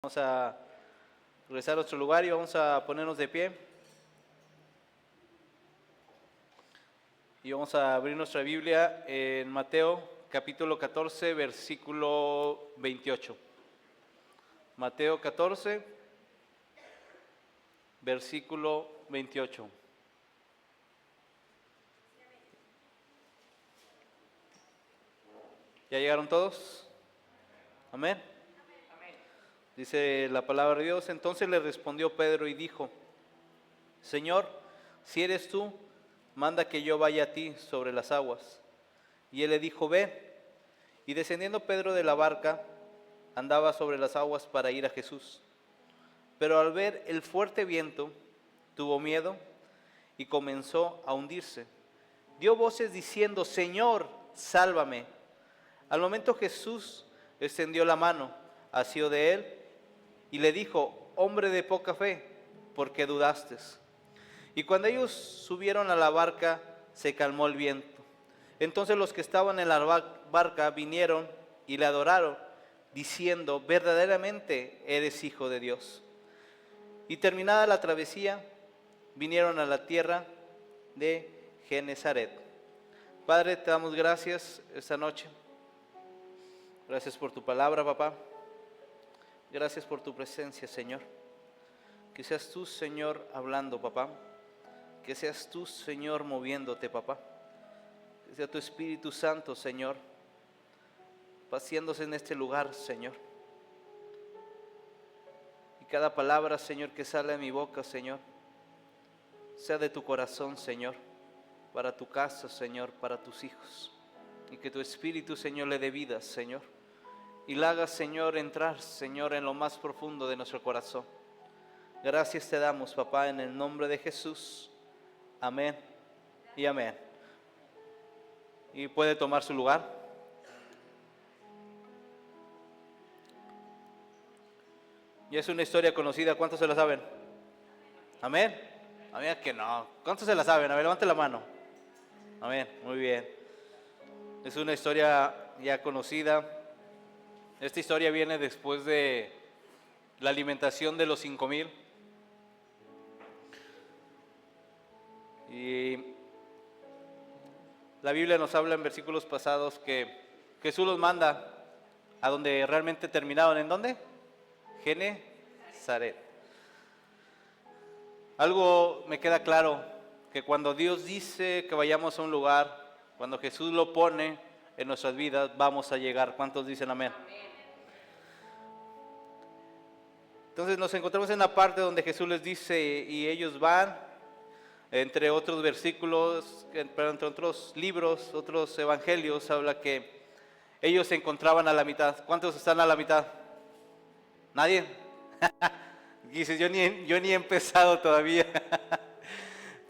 Vamos a regresar a nuestro lugar y vamos a ponernos de pie. Y vamos a abrir nuestra Biblia en Mateo capítulo 14, versículo 28. Mateo 14, versículo 28. ¿Ya llegaron todos? Amén. Dice la palabra de Dios: entonces le respondió Pedro y dijo: Señor, si eres tú, manda que yo vaya a ti sobre las aguas. Y él le dijo: ve. Y descendiendo Pedro de la barca, andaba sobre las aguas para ir a Jesús. Pero al ver el fuerte viento, tuvo miedo y comenzó a hundirse. Dio voces diciendo: Señor, sálvame. Al momento Jesús extendió la mano, asió de él y le dijo: hombre de poca fe, ¿por qué dudaste? Y cuando ellos subieron a la barca, se calmó el viento. Entonces los que estaban en la barca vinieron y le adoraron, diciendo: verdaderamente eres Hijo de Dios. Y terminada la travesía, vinieron a la tierra de Genesaret. Padre, te damos gracias esta noche. Gracias por tu palabra, papá. Gracias por tu presencia, Señor. Que seas tú, Señor, hablando, papá. Que seas tú, Señor, moviéndote, papá. Que sea tu Espíritu Santo, Señor, paseándose en este lugar, Señor. Y cada palabra, Señor, que sale de mi boca, Señor, sea de tu corazón, Señor, para tu casa, Señor, para tus hijos. Y que tu Espíritu, Señor, le dé vida, Señor. Y la haga, Señor, entrar, Señor, en lo más profundo de nuestro corazón. Gracias te damos, papá, en el nombre de Jesús. Amén y amén. Y puede tomar su lugar. Y es una historia conocida. ¿Cuántos se la saben? Amén. Amén, que no. ¿Cuántos se la saben? A ver, levante la mano. Amén, muy bien. Es una historia ya conocida. Esta historia viene después de la alimentación de los 5,000. Y la Biblia nos habla en versículos pasados que Jesús los manda a donde realmente terminaron. ¿En dónde? Genesaret. Algo me queda claro, que cuando Dios dice que vayamos a un lugar, cuando Jesús lo pone en nuestras vidas, vamos a llegar. ¿Cuántos dicen amén? Entonces nos encontramos en la parte donde Jesús les dice y ellos van, entre otros versículos, entre otros libros, otros evangelios, habla que ellos se encontraban a la mitad. ¿Cuántos están a la mitad? ¿Nadie? Dices, yo ni he empezado todavía.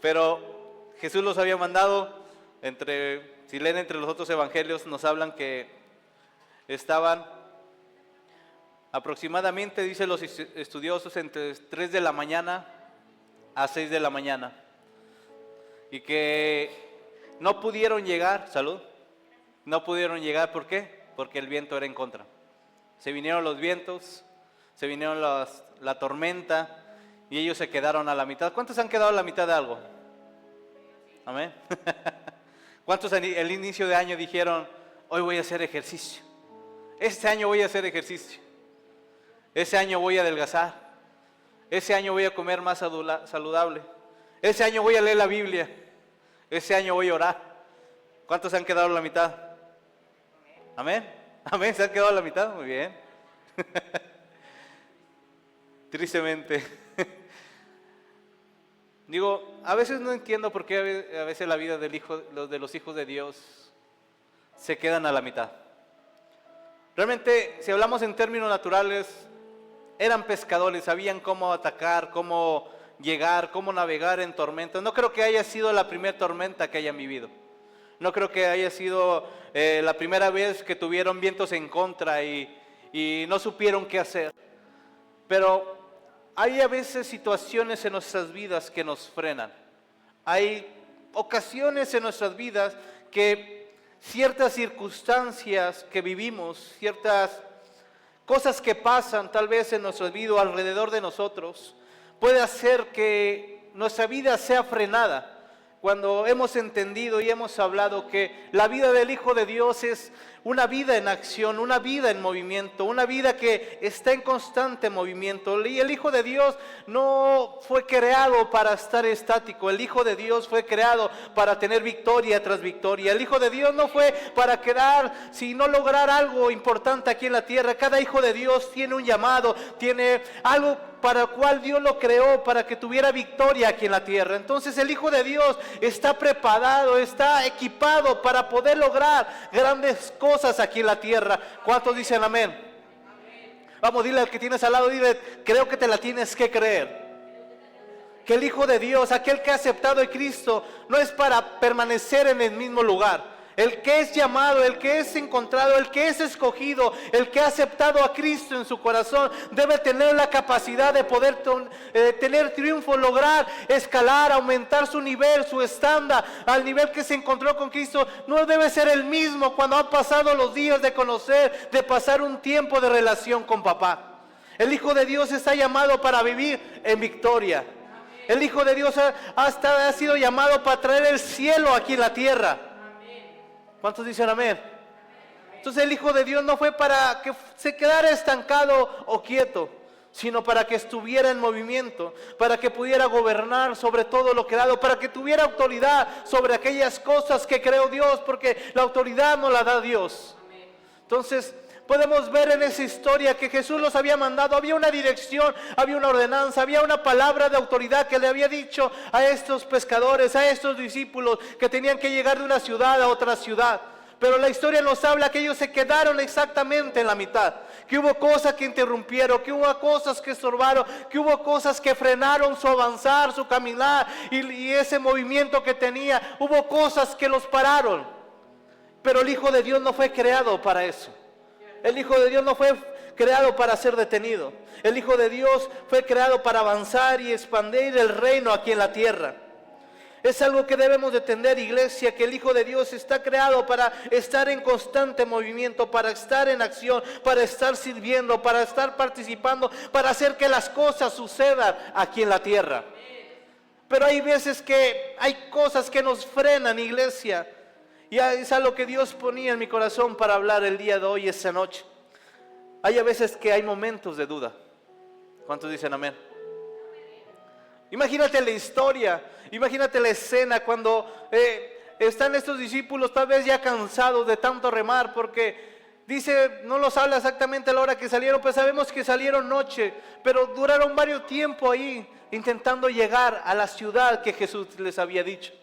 Pero Jesús los había mandado, si leen entre los otros evangelios, nos hablan que estaban aproximadamente, dicen los estudiosos, entre 3 de la mañana a 6 de la mañana. Y que no pudieron llegar, salud, no pudieron llegar, ¿por qué? Porque el viento era en contra. Se vinieron los vientos, se vinieron la tormenta y ellos se quedaron a la mitad. ¿Cuántos han quedado a la mitad de algo? Amén. ¿Cuántos el inicio de año dijeron: hoy voy a hacer ejercicio? Este año voy a hacer ejercicio. Ese año voy a adelgazar. Ese año voy a comer más saludable. Ese año voy a leer la Biblia. Ese año voy a orar. ¿Cuántos se han quedado a la mitad? Amén. Amén, ¿se han quedado a la mitad? Muy bien. Tristemente. Digo, a veces no entiendo por qué a veces la vida de los hijos de Dios se quedan a la mitad. Realmente, si hablamos en términos naturales, eran pescadores, sabían cómo atacar, cómo llegar, cómo navegar en tormentas. No creo que haya sido la primera tormenta que hayan vivido. No creo que haya sido la primera vez que tuvieron vientos en contra y no supieron qué hacer. Pero hay a veces situaciones en nuestras vidas que nos frenan. Hay ocasiones en nuestras vidas que ciertas circunstancias que vivimos, ciertas cosas que pasan tal vez en nuestra vida alrededor de nosotros, puede hacer que nuestra vida sea frenada. Cuando hemos entendido y hemos hablado que la vida del Hijo de Dios es una vida en acción, una vida en movimiento, una vida que está en constante movimiento. Y el Hijo de Dios no fue creado para estar estático. El Hijo de Dios fue creado para tener victoria tras victoria. El Hijo de Dios no fue para quedar, sino lograr algo importante aquí en la tierra. Cada hijo de Dios tiene un llamado, tiene algo para el cual Dios lo creó, para que tuviera victoria aquí en la tierra. Entonces el Hijo de Dios está preparado, está equipado para poder lograr grandes cosas aquí en la tierra. ¿Cuántos dicen amén? Vamos, dile al que tienes al lado, dile, creo que te la tienes que creer. Que el Hijo de Dios, aquel que ha aceptado a Cristo, no es para permanecer en el mismo lugar. El que es llamado, el que es encontrado, el que es escogido, el que ha aceptado a Cristo en su corazón, debe tener la capacidad de poder tener triunfo, lograr escalar, aumentar su nivel, su estándar, al nivel que se encontró con Cristo. No debe ser el mismo cuando han pasado los días de conocer, de pasar un tiempo de relación con papá. El Hijo de Dios está llamado para vivir en victoria. El Hijo de Dios ha sido llamado para traer el cielo aquí en la tierra. ¿Cuántos dicen amén? Entonces el Hijo de Dios no fue para que se quedara estancado o quieto, sino para que estuviera en movimiento, para que pudiera gobernar sobre todo lo creado, para que tuviera autoridad sobre aquellas cosas que creó Dios, porque la autoridad no la da Dios. Entonces podemos ver en esa historia que Jesús los había mandado, había una dirección, había una ordenanza, había una palabra de autoridad que le había dicho a estos pescadores, a estos discípulos que tenían que llegar de una ciudad a otra ciudad. Pero la historia nos habla que ellos se quedaron exactamente en la mitad, que hubo cosas que interrumpieron, que hubo cosas que estorbaron, que hubo cosas que frenaron su avanzar, su caminar y ese movimiento que tenía, hubo cosas que los pararon. Pero el Hijo de Dios no fue creado para eso. El Hijo de Dios no fue creado para ser detenido. El Hijo de Dios fue creado para avanzar y expandir el reino aquí en la tierra. Es algo que debemos de entender, iglesia, que el Hijo de Dios está creado para estar en constante movimiento, para estar en acción, para estar sirviendo, para estar participando, para hacer que las cosas sucedan aquí en la tierra. Pero hay veces que hay cosas que nos frenan, iglesia. Y es algo que Dios ponía en mi corazón para hablar el día de hoy, esta noche. Hay a veces que hay momentos de duda. ¿Cuántos dicen amén? Imagínate la historia, imagínate la escena cuando están estos discípulos tal vez ya cansados de tanto remar, porque dice, no los habla exactamente a la hora que salieron, pues sabemos que salieron noche, pero duraron varios tiempos ahí intentando llegar a la ciudad que Jesús les había dicho.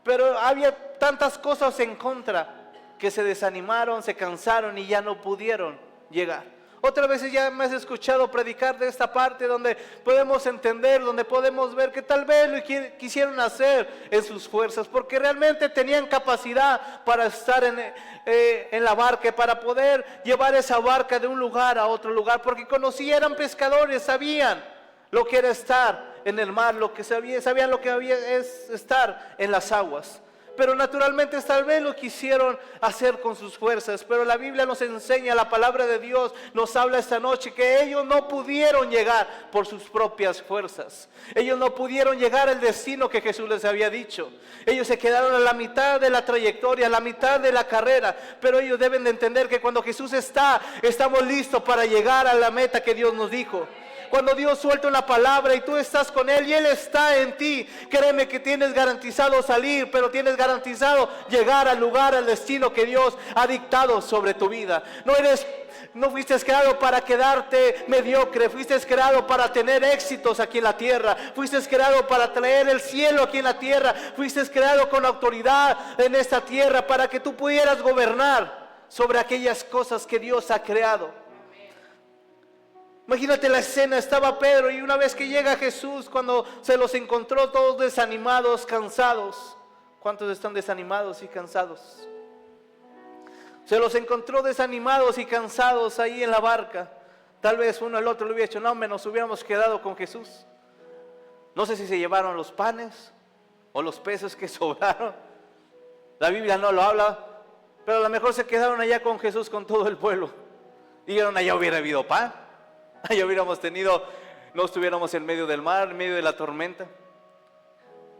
Pero había tantas cosas en contra que se desanimaron, se cansaron y ya no pudieron llegar. Otras veces ya me has escuchado predicar de esta parte donde podemos entender, donde podemos ver que tal vez lo quisieron hacer en sus fuerzas, porque realmente tenían capacidad para estar en la barca, para poder llevar esa barca de un lugar a otro lugar, porque conocían, eran pescadores, sabían lo que era estar en el mar, lo que sabían lo que es estar en las aguas. Pero naturalmente tal vez lo quisieron hacer con sus fuerzas. Pero la Biblia nos enseña, la palabra de Dios nos habla esta noche que ellos no pudieron llegar por sus propias fuerzas. Ellos no pudieron llegar al destino que Jesús les había dicho. Ellos se quedaron a la mitad de la trayectoria, a la mitad de la carrera. Pero ellos deben de entender que cuando Jesús estamos listos para llegar a la meta que Dios nos dijo. Cuando Dios suelta una palabra y tú estás con Él y Él está en ti, créeme que tienes garantizado salir, pero tienes garantizado llegar al lugar, al destino que Dios ha dictado sobre tu vida. No fuiste creado para quedarte mediocre, fuiste creado para tener éxitos aquí en la tierra, fuiste creado para traer el cielo aquí en la tierra, fuiste creado con autoridad en esta tierra para que tú pudieras gobernar sobre aquellas cosas que Dios ha creado. Imagínate la escena, estaba Pedro y una vez que llega Jesús, cuando se los encontró todos desanimados, cansados. ¿Cuántos están desanimados y cansados? Se los encontró desanimados y cansados ahí en la barca. Tal vez uno al otro le hubiera dicho, no, nos hubiéramos quedado con Jesús. No sé si se llevaron los panes o los peces que sobraron. La Biblia no lo habla, pero a lo mejor se quedaron allá con Jesús con todo el pueblo. Dijeron, allá hubiera habido pan, allá hubiéramos tenido, no estuviéramos en medio del mar, en medio de la tormenta.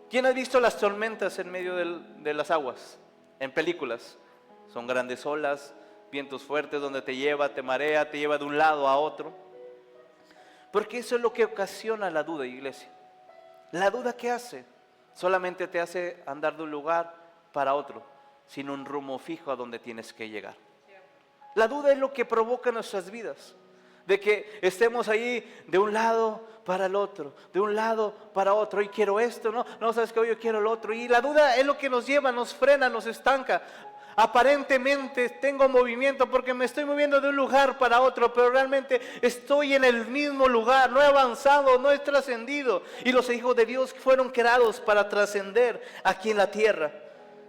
¿Quién ha visto las tormentas en medio de las aguas? En películas. Son grandes olas, vientos fuertes donde te lleva, te marea, te lleva de un lado a otro. Porque eso es lo que ocasiona la duda, iglesia. ¿La duda qué hace? Solamente te hace andar de un lugar para otro, sin un rumbo fijo a donde tienes que llegar. La duda es lo que provoca nuestras vidas, de que estemos ahí de un lado para el otro, de un lado para otro. Hoy quiero esto, no, sabes que hoy yo quiero el otro. Y la duda es lo que nos lleva, nos frena, nos estanca. Aparentemente tengo movimiento porque me estoy moviendo de un lugar para otro, pero realmente estoy en el mismo lugar, no he avanzado, no he trascendido. Y los hijos de Dios fueron creados para trascender aquí en la tierra.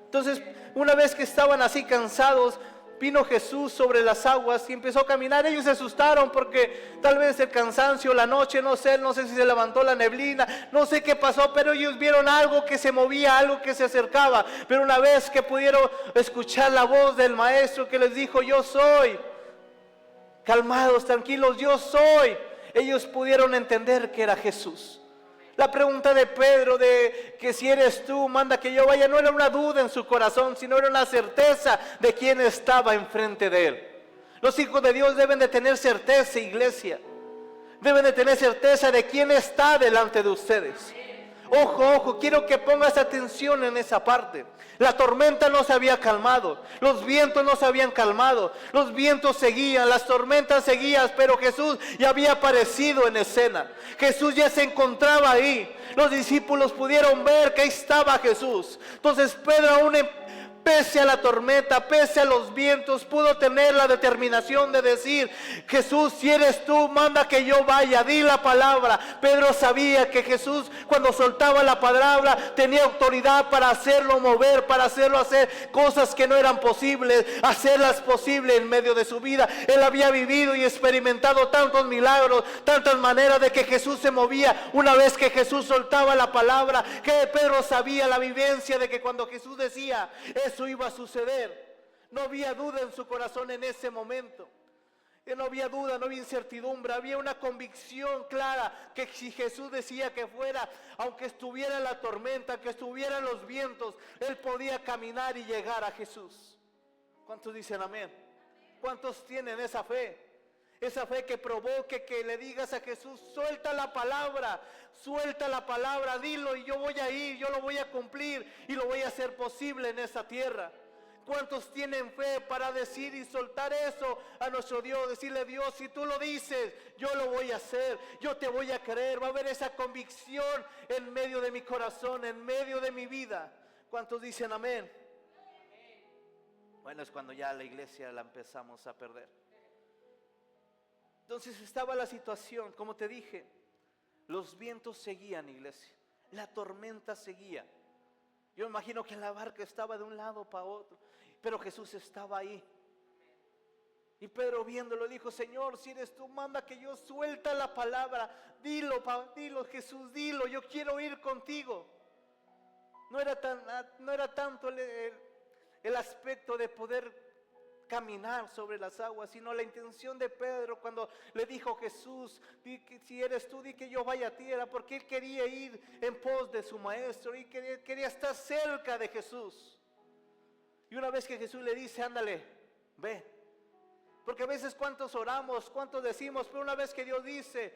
Entonces, una vez que estaban así cansados, vino Jesús sobre las aguas y empezó a caminar. Ellos se asustaron porque tal vez el cansancio, la noche, no sé si se levantó la neblina, no sé qué pasó, pero ellos vieron algo que se movía, algo que se acercaba. Pero una vez que pudieron escuchar la voz del maestro que les dijo, yo soy, calmados, tranquilos, yo soy, ellos pudieron entender que era Jesús. La pregunta de Pedro de que si eres tú, manda que yo vaya, no era una duda en su corazón, sino era una certeza de quién estaba enfrente de él. Los hijos de Dios deben de tener certeza, iglesia. Deben de tener certeza de quién está delante de ustedes. Ojo, quiero que pongas atención en esa parte. La tormenta no se había calmado, los vientos no se habían calmado, los vientos seguían, las tormentas seguían, pero Jesús ya había aparecido en escena. Jesús ya se encontraba ahí. Los discípulos pudieron ver que ahí estaba Jesús. Entonces Pedro, aún pese a la tormenta, pese a los vientos, pudo tener la determinación de decir, Jesús, si eres tú, manda que yo vaya, di la palabra. Pedro sabía que Jesús, cuando soltaba la palabra, tenía autoridad para hacerlo mover, para hacerlo hacer cosas que no eran posibles, hacerlas posibles en medio de su vida. Él había vivido y experimentado tantos milagros, tantas maneras de que Jesús se movía una vez que Jesús soltaba la palabra, que Pedro sabía la vivencia de que cuando Jesús decía, eso iba a suceder. No había duda en su corazón en ese momento. No había duda, no había incertidumbre, había una convicción clara que si Jesús decía que fuera, aunque estuviera la tormenta, que estuvieran los vientos, él podía caminar y llegar a Jesús. ¿Cuántos dicen amén? ¿Cuántos tienen esa fe? Esa fe que provoque que le digas a Jesús, suelta la palabra, dilo y yo voy a ir, yo lo voy a cumplir y lo voy a hacer posible en esta tierra. ¿Cuántos tienen fe para decir y soltar eso a nuestro Dios? Decirle, Dios, si tú lo dices, yo lo voy a hacer, yo te voy a creer. Va a haber esa convicción en medio de mi corazón, en medio de mi vida. ¿Cuántos dicen amén? Bueno, es cuando ya la iglesia la empezamos a perder. Entonces estaba la situación, como te dije, los vientos seguían, iglesia, la tormenta seguía. Yo me imagino que la barca estaba de un lado para otro, pero Jesús estaba ahí. Y Pedro viéndolo dijo, Señor, si eres tú, manda que yo suelta la palabra, dilo Jesús, dilo, yo quiero ir contigo. No era tanto el aspecto de poder caminar sobre las aguas, sino la intención de Pedro cuando le dijo Jesús, di que si eres tú, di que yo vaya a ti, era porque él quería ir en pos de su maestro y quería estar cerca de Jesús. Y una vez que Jesús le dice, ándale, ve, porque a veces cuántos oramos, cuántos decimos, pero una vez que Dios dice,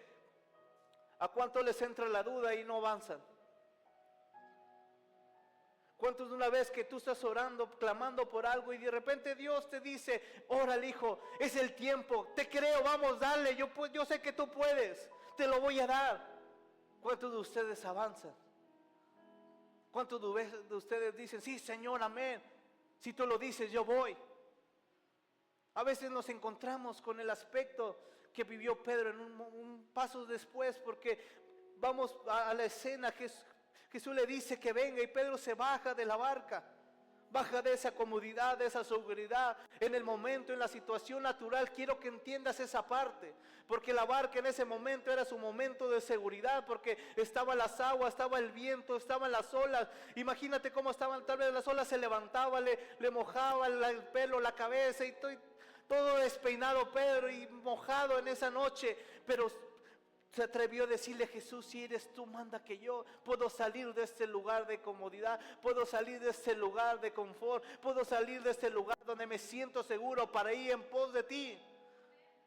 ¿a cuántos les entra la duda y no avanzan? ¿Cuántos de una vez que tú estás orando, clamando por algo y de repente Dios te dice, órale hijo, es el tiempo, te creo, vamos, dale, yo sé que tú puedes, te lo voy a dar? ¿Cuántos de ustedes avanzan? ¿Cuántos de ustedes dicen, sí Señor, amén, si tú lo dices yo voy? A veces nos encontramos con el aspecto que vivió Pedro en un paso después, porque vamos a la escena que Jesús le dice que venga y Pedro se baja de la barca, baja de esa comodidad, de esa seguridad, en el momento, en la situación natural. Quiero que entiendas esa parte, porque la barca en ese momento era su momento de seguridad, porque estaban las aguas, estaba el viento, estaban las olas. Imagínate cómo estaban, tal vez las olas se levantaban, le mojaban el pelo, la cabeza y todo despeinado Pedro y mojado en esa noche, pero se atrevió a decirle: Jesús, si eres tú, manda que yo puedo salir de este lugar de comodidad, puedo salir de este lugar de confort, puedo salir de este lugar donde me siento seguro para ir en pos de ti.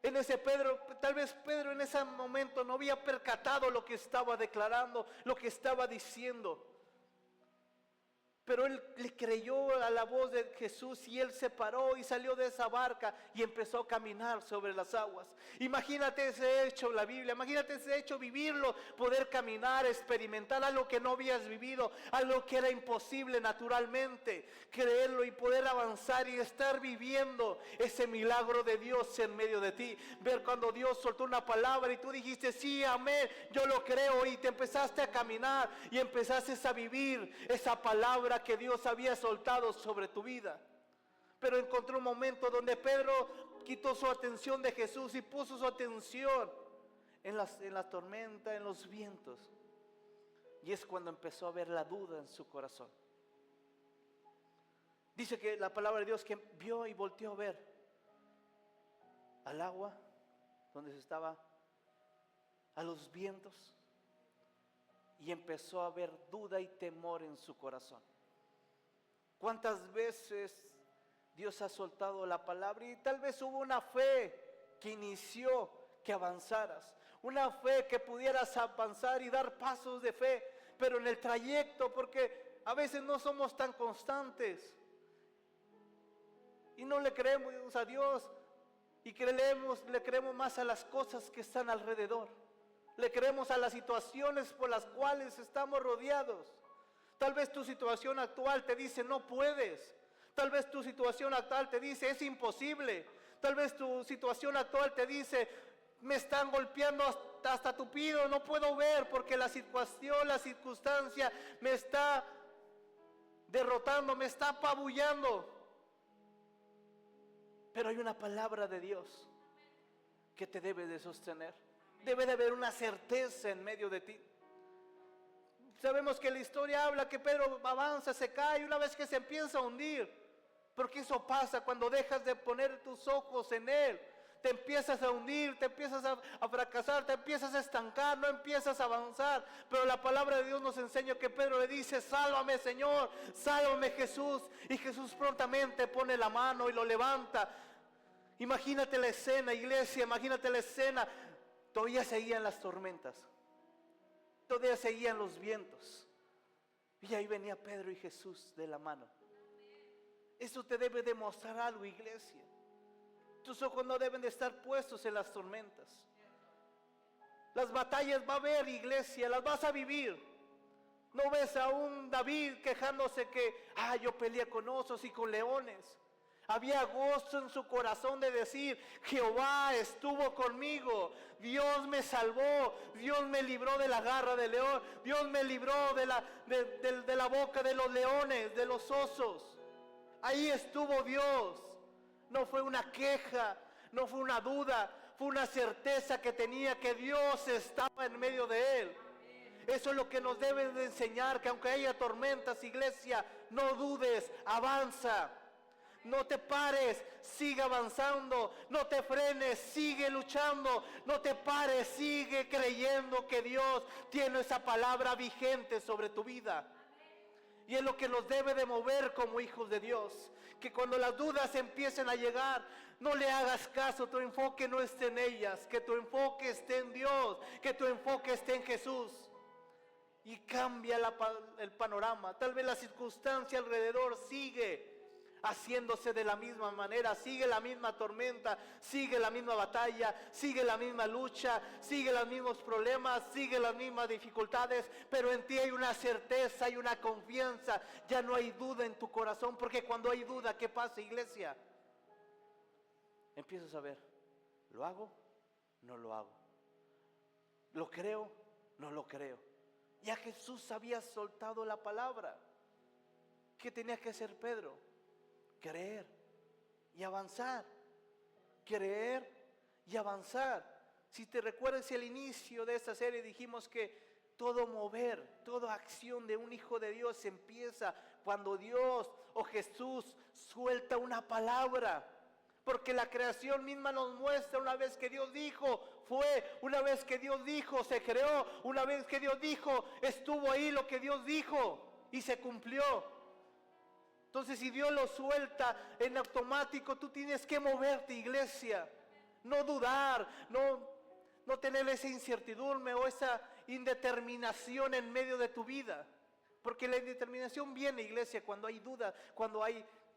En ese Pedro, tal vez Pedro en ese momento no había percatado lo que estaba declarando, lo que estaba diciendo. Pero él le creyó a la voz de Jesús y él se paró y salió de esa barca y empezó a caminar sobre las aguas. Imagínate ese hecho, la Biblia, imagínate ese hecho, vivirlo, poder caminar, experimentar algo que no habías vivido, algo que era imposible naturalmente, creerlo y poder avanzar y estar viviendo ese milagro de Dios en medio de ti. Ver cuando Dios soltó una palabra y tú dijiste: sí, amén, yo lo creo, y te empezaste a caminar y empezaste a vivir esa palabra que Dios había soltado sobre tu vida. Pero encontró un momento donde Pedro quitó su atención de Jesús y puso su atención en la tormenta, en los vientos. Y es cuando empezó a ver la duda en su corazón. Dice que la palabra de Dios que vio y volteó a ver al agua donde se estaba, a los vientos, y empezó a ver duda y temor en su corazón. ¿Cuántas veces Dios ha soltado la palabra y tal vez hubo una fe que inició que avanzaras, una fe que pudieras avanzar y dar pasos de fe, pero en el trayecto, porque a veces no somos tan constantes y no le creemos a Dios y le creemos más a las cosas que están alrededor, le creemos a las situaciones por las cuales estamos rodeados. Tal vez tu situación actual te dice: no puedes. Tal vez tu situación actual te dice: es imposible. Tal vez tu situación actual te dice: me están golpeando hasta Tupido, no puedo ver porque la situación, la circunstancia me está derrotando, me está apabullando. Pero hay una palabra de Dios que te debe de sostener. Debe de haber una certeza en medio de ti. Sabemos que la historia habla que Pedro avanza, se cae, y una vez que se empieza a hundir, porque eso pasa cuando dejas de poner tus ojos en Él, te empiezas a hundir, te empiezas a fracasar, te empiezas a estancar, no empiezas a avanzar. Pero la palabra de Dios nos enseña que Pedro le dice: sálvame, Señor, sálvame, Jesús. Y Jesús prontamente pone la mano y lo levanta. Imagínate la escena, iglesia, imagínate la escena. Todavía seguían las tormentas, todavía seguían los vientos, y ahí venía Pedro y Jesús de la mano. Eso te debe demostrar algo, iglesia. Tus ojos no deben de estar puestos en las tormentas. Las batallas va a haber, iglesia, las vas a vivir. No ves a un David quejándose que: yo peleé con osos y con leones. Había gozo en su corazón de decir: Jehová estuvo conmigo, Dios me salvó, Dios me libró de la garra del león, Dios me libró de la boca de los leones, de los osos. Ahí estuvo Dios. No fue una queja, no fue una duda, fue una certeza que tenía que Dios estaba en medio de él. Eso es lo que nos debe de enseñar, que aunque haya tormentas, iglesia, no dudes, avanza. No te pares, sigue avanzando, no te frenes, sigue luchando, no te pares, sigue creyendo que Dios tiene esa palabra vigente sobre tu vida. Y es lo que nos debe de mover como hijos de Dios, que cuando las dudas empiecen a llegar, no le hagas caso, tu enfoque no esté en ellas, que tu enfoque esté en Dios, que tu enfoque esté en Jesús. Y cambia el panorama. Tal vez la circunstancia alrededor sigue haciéndose de la misma manera, sigue la misma tormenta, sigue la misma batalla, sigue la misma lucha, sigue los mismos problemas, sigue las mismas dificultades, pero en ti hay una certeza y una confianza. Ya no hay duda en tu corazón, porque cuando hay duda, ¿qué pasa, iglesia? Empiezas a ver: ¿lo hago? No lo hago. ¿Lo creo? No lo creo. Ya Jesús había soltado la palabra. ¿Qué tenía que hacer Pedro? Creer y avanzar. Creer y avanzar. Si te recuerdas el inicio de esta serie, dijimos que todo mover, toda acción de un hijo de Dios empieza cuando Dios o Jesús suelta una palabra. Porque la creación misma nos muestra, una vez que Dios dijo, fue, una vez que Dios dijo, se creó, una vez que Dios dijo, estuvo ahí lo que Dios dijo y se cumplió. Entonces, si Dios lo suelta en automático, tú tienes que moverte, iglesia. No dudar, no tener esa incertidumbre o esa indeterminación en medio de tu vida. Porque la indeterminación viene, iglesia, cuando hay duda, cuando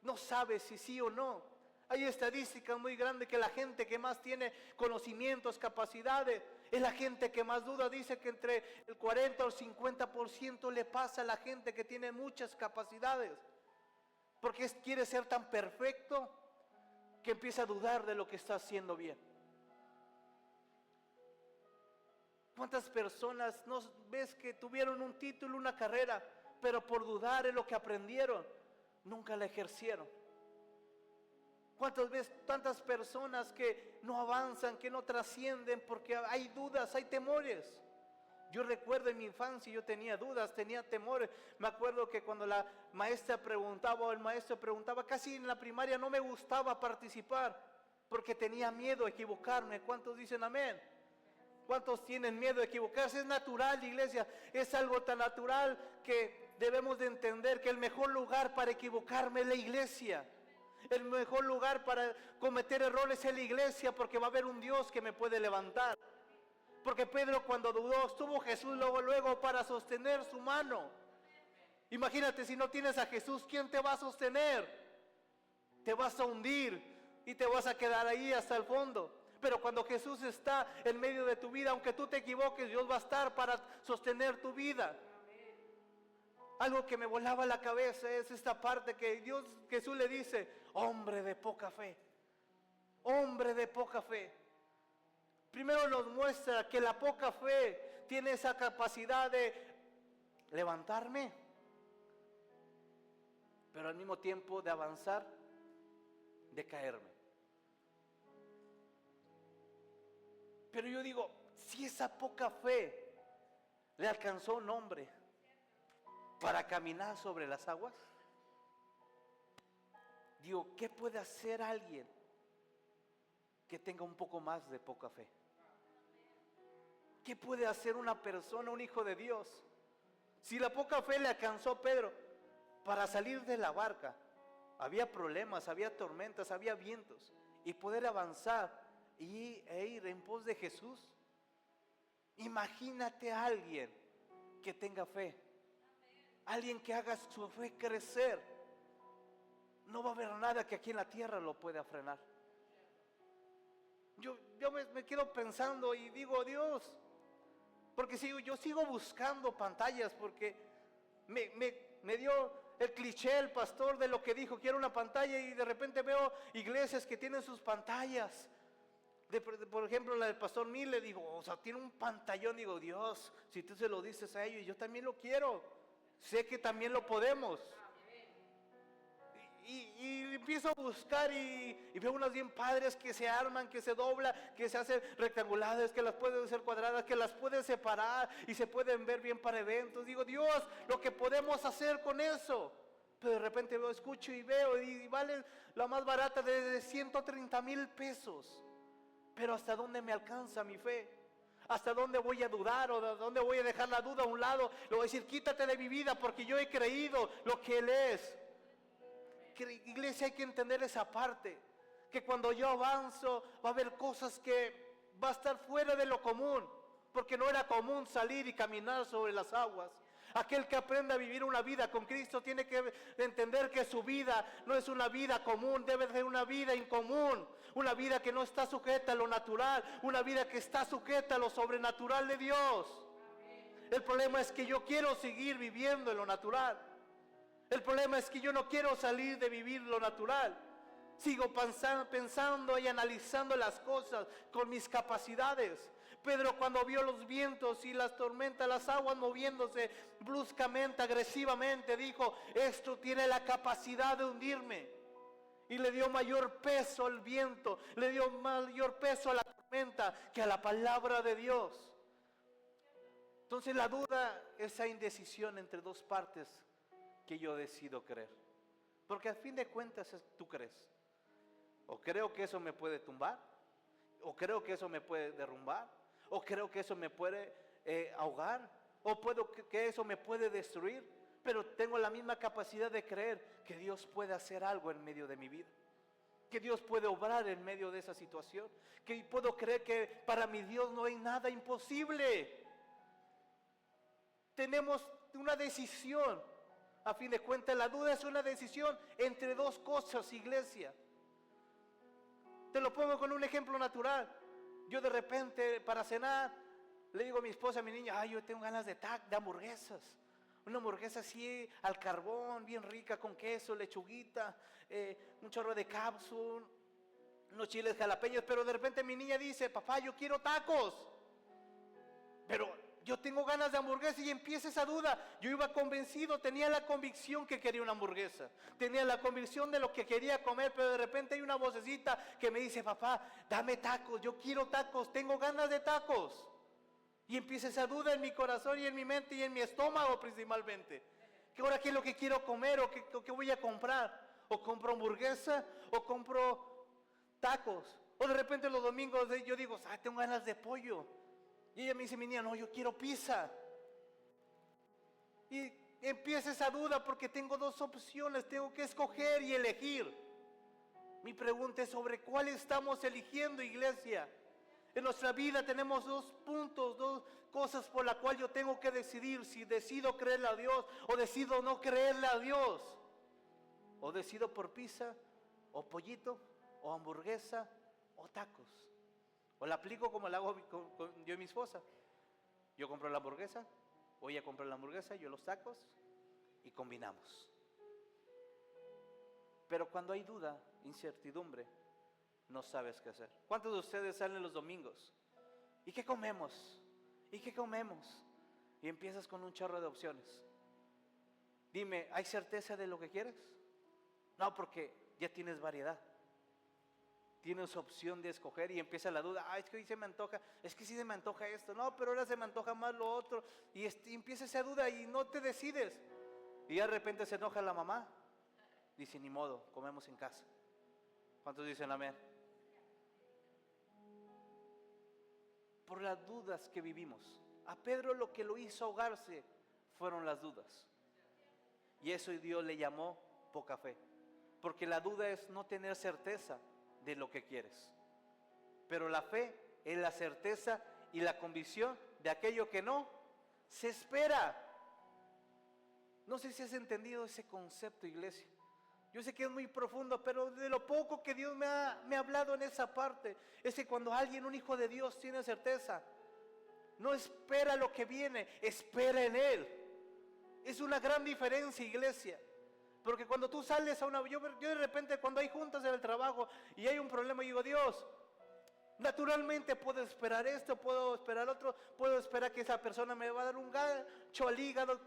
no sabes si sí o no. Hay estadísticas muy grandes que la gente que más tiene conocimientos, capacidades, es la gente que más duda. Dice que entre el 40 o el 50% le pasa a la gente que tiene muchas capacidades. Porque quiere ser tan perfecto que empieza a dudar de lo que está haciendo bien. ¿Cuántas personas no ves que tuvieron un título, una carrera, pero por dudar en lo que aprendieron, nunca la ejercieron? ¿Cuántas veces tantas personas que no avanzan, que no trascienden porque hay dudas, hay temores? Yo recuerdo en mi infancia yo tenía dudas, tenía temores. Me acuerdo que cuando la maestra preguntaba o el maestro preguntaba, casi en la primaria no me gustaba participar porque tenía miedo a equivocarme. ¿Cuántos dicen amén? ¿Cuántos tienen miedo de equivocarse? Es natural, iglesia, es algo tan natural que debemos de entender que el mejor lugar para equivocarme es la iglesia. El mejor lugar para cometer errores es la iglesia, porque va a haber un Dios que me puede levantar. Porque Pedro, cuando dudó, estuvo Jesús luego para sostener su mano. Imagínate, si no tienes a Jesús, ¿quién te va a sostener? Te vas a hundir y te vas a quedar ahí hasta el fondo. Pero cuando Jesús está en medio de tu vida, aunque tú te equivoques, Dios va a estar para sostener tu vida. Algo que me volaba la cabeza es esta parte que Jesús le dice, hombre de poca fe, hombre de poca fe. Primero nos muestra que la poca fe tiene esa capacidad de levantarme, pero al mismo tiempo de avanzar, de caerme. Pero yo digo, si esa poca fe le alcanzó a un hombre para caminar sobre las aguas, digo, ¿qué puede hacer alguien que tenga un poco más de poca fe? ¿Qué puede hacer una persona, un hijo de Dios? Si la poca fe le alcanzó a Pedro para salir de la barca, había problemas, había tormentas, había vientos, y poder avanzar e ir en pos de Jesús. Imagínate a alguien que tenga fe, alguien que haga su fe crecer. No va a haber nada que aquí en la tierra lo pueda frenar. Yo me quedo pensando y digo, Dios, porque yo sigo buscando pantallas, porque me dio el cliché el pastor de lo que dijo, quiero una pantalla, y de repente veo iglesias que tienen sus pantallas. Por ejemplo, la del pastor Mille, digo, o sea, tiene un pantallón. Digo, Dios, si tú se lo dices a ellos, yo también lo quiero. Sé que también lo podemos. Y empiezo a buscar y veo unas bien padres que se arman, que se doblan, que se hacen rectangulares, que las pueden hacer cuadradas, que las pueden separar y se pueden ver bien para eventos. Digo, Dios, lo que podemos hacer con eso. Pero de repente escucho y veo y vale la más barata de 130,000 pesos. Pero ¿hasta dónde me alcanza mi fe? ¿Hasta dónde voy a dudar o de dónde voy a dejar la duda a un lado? Le voy a decir, quítate de mi vida porque yo he creído lo que Él es. Iglesia, hay que entender esa parte, que cuando yo avanzo va a haber cosas que va a estar fuera de lo común, porque no era común salir y caminar sobre las aguas. Aquel que aprende a vivir una vida con Cristo tiene que entender que su vida no es una vida común, debe ser una vida incomún, una vida que no está sujeta a lo natural, una vida que está sujeta a lo sobrenatural de Dios. El problema es que yo quiero seguir viviendo en lo natural. El problema es que yo no quiero salir de vivir lo natural. Sigo pensando y analizando las cosas con mis capacidades. Pedro, cuando vio los vientos y las tormentas, las aguas moviéndose bruscamente, agresivamente, dijo, esto tiene la capacidad de hundirme. Y le dio mayor peso al viento, le dio mayor peso a la tormenta que a la palabra de Dios. Entonces la duda es esa indecisión entre dos partes que yo decido creer. Porque al fin de cuentas tú crees. O creo que eso me puede tumbar, o creo que eso me puede derrumbar, o creo que eso me puede ahogar, o puedo que eso me puede destruir, pero tengo la misma capacidad de creer que Dios puede hacer algo en medio de mi vida, que Dios puede obrar en medio de esa situación, que puedo creer que para mi Dios no hay nada imposible. Tenemos una decisión, a fin de cuentas la duda es una decisión entre dos cosas, iglesia. Te lo pongo con un ejemplo natural. Yo de repente para cenar le digo a mi esposa, a mi niña, ay, yo tengo ganas de hamburguesas. Una hamburguesa así al carbón, bien rica, con queso, lechuguita, un chorro de cápsula, unos chiles jalapeños. Pero de repente mi niña dice, papá, yo quiero tacos. Pero yo tengo ganas de hamburguesa y empieza esa duda. Yo iba convencido, tenía la convicción que quería una hamburguesa. Tenía la convicción de lo que quería comer, pero de repente hay una vocecita que me dice, papá, dame tacos, yo quiero tacos, tengo ganas de tacos. Y empieza esa duda en mi corazón y en mi mente y en mi estómago principalmente. ¿Que ahora qué es lo que quiero comer o qué voy a comprar? ¿O compro hamburguesa o compro tacos? O de repente los domingos yo digo, ay, tengo ganas de pollo. Y ella me dice, mi niña, no, yo quiero pizza. Y empieza esa duda porque tengo dos opciones, tengo que escoger y elegir. Mi pregunta es sobre cuál estamos eligiendo, iglesia. En nuestra vida tenemos dos puntos, dos cosas por las cuales yo tengo que decidir si decido creerle a Dios o decido no creerle a Dios. O decido por pizza, o pollito, o hamburguesa, o tacos. O la aplico como la hago yo y mi esposa. Yo compro la hamburguesa, o ella compra la hamburguesa, yo los tacos y combinamos. Pero cuando hay duda, incertidumbre, no sabes qué hacer. ¿Cuántos de ustedes salen los domingos? ¿Y qué comemos? ¿Y qué comemos? Y empiezas con un chorro de opciones. Dime, ¿hay certeza de lo que quieres? No, porque ya tienes variedad. Tienes opción de escoger y empieza la duda. Es que hoy se me antoja, es que sí se me antoja esto. No, pero ahora se me antoja más lo otro. Y empieza esa duda y no te decides. Y de repente se enoja la mamá. Dice, ni modo, comemos en casa. ¿Cuántos dicen amén? Por las dudas que vivimos. A Pedro lo que lo hizo ahogarse fueron las dudas. Y eso Dios le llamó poca fe. Porque la duda es no tener certeza de lo que quieres. Pero la fe es la certeza y la convicción de aquello que no se espera. No sé si has entendido ese concepto, iglesia. Yo sé que es muy profundo, pero de lo poco que Dios me ha hablado en esa parte, es que cuando alguien, un hijo de Dios, tiene certeza, no espera lo que viene, espera en Él. Es una gran diferencia, iglesia. Porque cuando tú sales a una... Yo de repente cuando hay juntas en el trabajo y hay un problema, digo, Dios, naturalmente puedo esperar esto, puedo esperar otro, puedo esperar que esa persona me va a dar un gancho al hígado,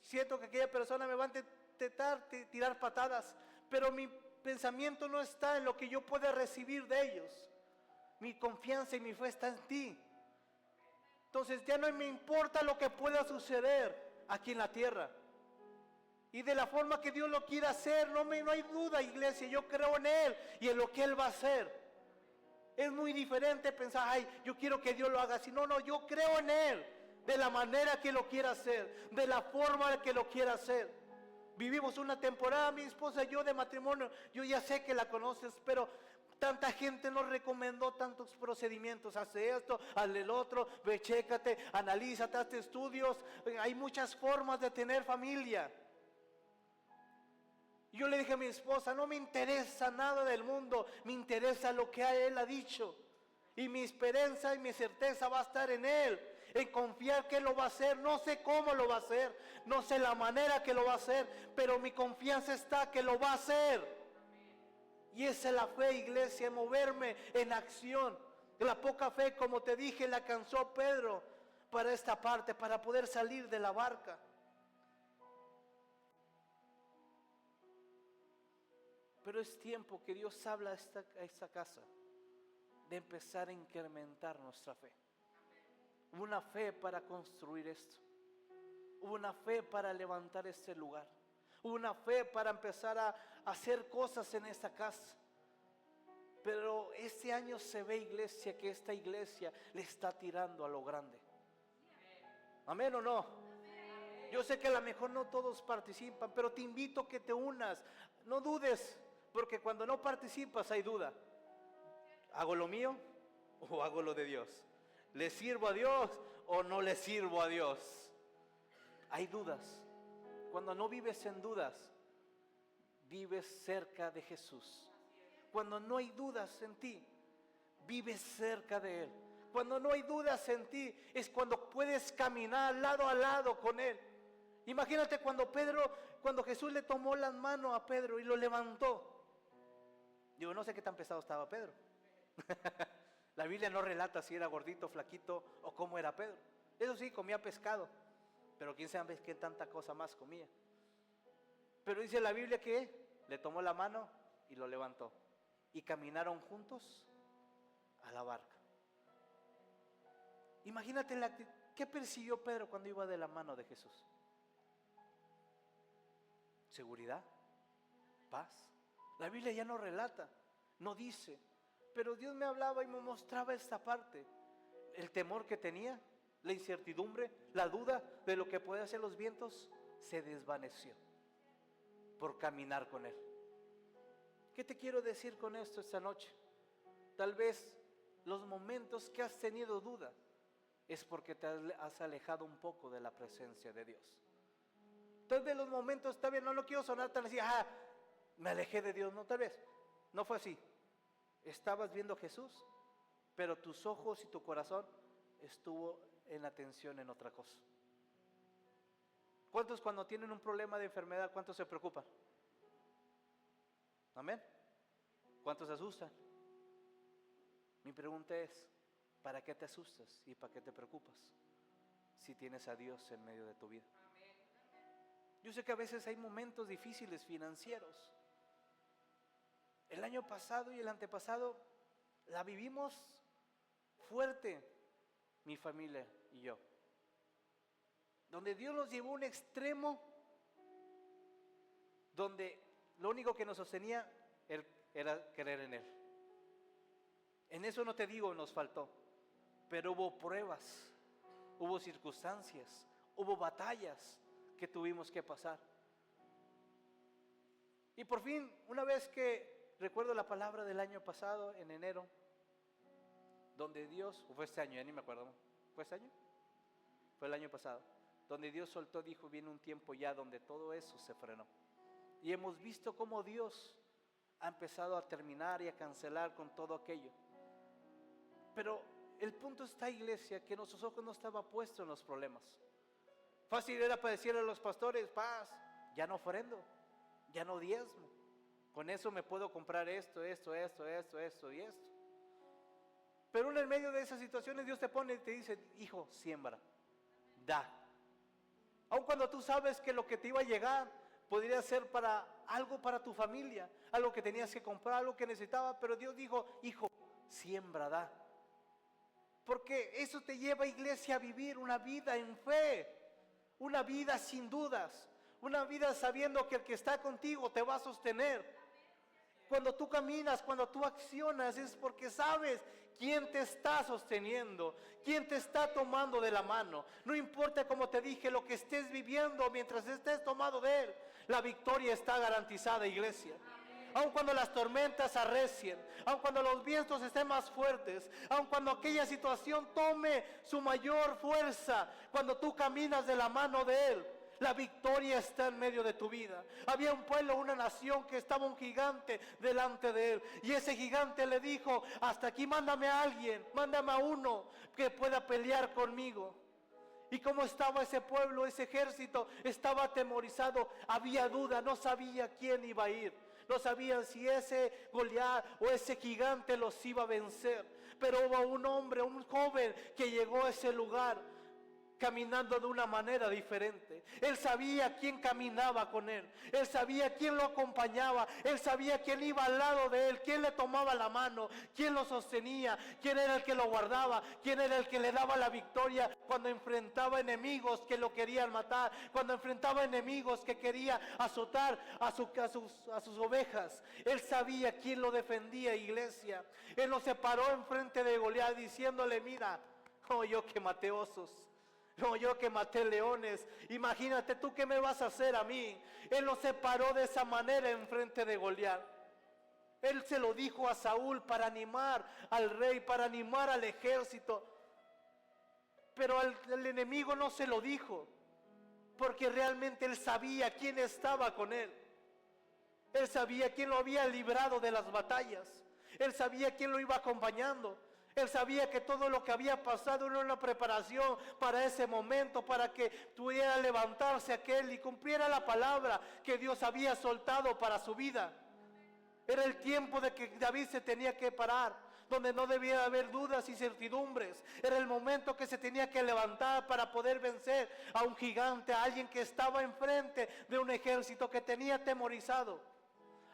siento que aquella persona me va a intentar tirar patadas, pero mi pensamiento no está en lo que yo pueda recibir de ellos. Mi confianza y mi fe está en ti. Entonces ya no me importa lo que pueda suceder aquí en la tierra. Y de la forma que Dios lo quiera hacer, no hay duda, iglesia, yo creo en Él y en lo que Él va a hacer. Es muy diferente pensar, ay, yo quiero que Dios lo haga así. No, yo creo en Él, de la manera que lo quiera hacer, de la forma que lo quiera hacer. Vivimos una temporada, mi esposa y yo, de matrimonio, yo ya sé que la conoces, pero tanta gente nos recomendó tantos procedimientos, hace esto, hazle el otro, ve, chécate, analízate, hazte estudios, hay muchas formas de tener familia. Yo le dije a mi esposa, no me interesa nada del mundo, me interesa lo que Él ha dicho. Y mi esperanza y mi certeza va a estar en Él, en confiar que Él lo va a hacer. No sé cómo lo va a hacer, no sé la manera que lo va a hacer, pero mi confianza está que lo va a hacer. Y esa es la fe, iglesia, moverme en acción. La poca fe, como te dije, la alcanzó Pedro para esta parte, para poder salir de la barca. Pero es tiempo que Dios habla a esta casa de empezar a incrementar nuestra fe. Hubo una fe para construir esto. Hubo una fe para levantar este lugar. Hubo una fe para empezar a hacer cosas en esta casa. Pero este año se ve, iglesia, que esta iglesia le está tirando a lo grande. ¿Amén o no? Yo sé que a lo mejor no todos participan, pero te invito a que te unas. No dudes, porque cuando no participas hay duda. ¿Hago lo mío o hago lo de Dios? ¿Le sirvo a Dios o no le sirvo a Dios? Hay dudas. Cuando no vives en dudas, vives cerca de Jesús. Cuando no hay dudas en ti, vives cerca de Él. Cuando no hay dudas en ti, es cuando puedes caminar lado a lado con Él. Imagínate cuando Jesús le tomó las manos a Pedro y lo levantó. Digo, no sé qué tan pesado estaba Pedro. La Biblia no relata si era gordito, flaquito o cómo era Pedro. Eso sí, comía pescado, pero quién sabe qué tanta cosa más comía. Pero dice la Biblia que le tomó la mano y lo levantó. Y caminaron juntos a la barca. Imagínate ¿qué persiguió Pedro cuando iba de la mano de Jesús? Seguridad, paz. La Biblia ya no relata, no dice, pero Dios me hablaba y me mostraba esta parte. El temor que tenía, la incertidumbre, la duda de lo que puede hacer los vientos, se desvaneció por caminar con Él. ¿Qué te quiero decir con esto esta noche? Tal vez los momentos que has tenido duda es porque te has alejado un poco de la presencia de Dios. Tal vez los momentos, tal vez no quiero sonar tan así, me alejé de Dios, no, tal vez no fue así. Estabas viendo a Jesús, pero tus ojos y tu corazón estuvo en atención en otra cosa. ¿Cuántos cuando tienen un problema de enfermedad, cuántos se preocupan? Amén. ¿Cuántos se asustan? Mi pregunta es, ¿para qué te asustas y para qué te preocupas si tienes a Dios en medio de tu vida? Yo sé que a veces hay momentos difíciles financieros. El año pasado y el antepasado la vivimos fuerte, mi familia y yo, donde Dios nos llevó a un extremo donde lo único que nos sostenía era creer en Él. En eso no te digo nos faltó, pero hubo pruebas, hubo circunstancias, hubo batallas que tuvimos que pasar. Y por fin, una vez que recuerdo la palabra del año pasado, en enero, donde Dios, o fue este año, ya ni me acuerdo, ¿fue este año? Fue el año pasado, donde Dios soltó, dijo, viene un tiempo ya donde todo eso se frenó. Y hemos visto cómo Dios ha empezado a terminar y a cancelar con todo aquello. Pero el punto está, iglesia, que nuestros ojos no estaban puestos en los problemas. Fácil era para decirle a los pastores, paz, ya no ofrendo, ya no diezmo. Con eso me puedo comprar esto y esto. Pero en el medio de esas situaciones Dios te pone y te dice, hijo, siembra, da. Aun cuando tú sabes que lo que te iba a llegar podría ser para algo para tu familia, algo que tenías que comprar, algo que necesitabas, pero Dios dijo, hijo, siembra, da. Porque eso te lleva, iglesia, a vivir una vida en fe, una vida sin dudas, una vida sabiendo que el que está contigo te va a sostener. Cuando tú caminas, cuando tú accionas, es porque sabes quién te está sosteniendo, quién te está tomando de la mano. No importa, como te dije, lo que estés viviendo, mientras estés tomado de Él, la victoria está garantizada, iglesia. Aun cuando las tormentas arrecien, aun cuando los vientos estén más fuertes, aun cuando aquella situación tome su mayor fuerza, cuando tú caminas de la mano de Él, la victoria está en medio de tu vida. Había un pueblo, una nación que estaba un gigante delante de él. Y ese gigante le dijo, hasta aquí mándame a alguien, mándame a uno que pueda pelear conmigo. Y como estaba ese pueblo, ese ejército, estaba atemorizado, había duda, no sabía quién iba a ir. No sabían si ese Goliat o ese gigante los iba a vencer. Pero hubo un hombre, un joven que llegó a ese lugar caminando de una manera diferente. Él sabía quién caminaba con él. Él sabía quién lo acompañaba. Él sabía quién iba al lado de él, quién le tomaba la mano, quién lo sostenía, quién era el que lo guardaba, quién era el que le daba la victoria cuando enfrentaba enemigos que lo querían matar, cuando enfrentaba enemigos que quería azotar a sus ovejas. Él sabía quién lo defendía, iglesia. Él no se paró enfrente de Goliat diciéndole: mira, no, yo que maté osos, no, yo que maté leones, imagínate tú qué me vas a hacer a mí. Él no se paró de esa manera enfrente de Goliat. Él se lo dijo a Saúl para animar al rey, para animar al ejército. Pero al enemigo no se lo dijo, porque realmente él sabía quién estaba con él. Él sabía quién lo había librado de las batallas. Él sabía quién lo iba acompañando. Él sabía que todo lo que había pasado era una preparación para ese momento, para que pudiera levantarse aquel y cumpliera la palabra que Dios había soltado para su vida. Era el tiempo de que David se tenía que parar, donde no debía haber dudas y certidumbres. Era el momento que se tenía que levantar para poder vencer a un gigante, a alguien que estaba enfrente de un ejército que tenía atemorizado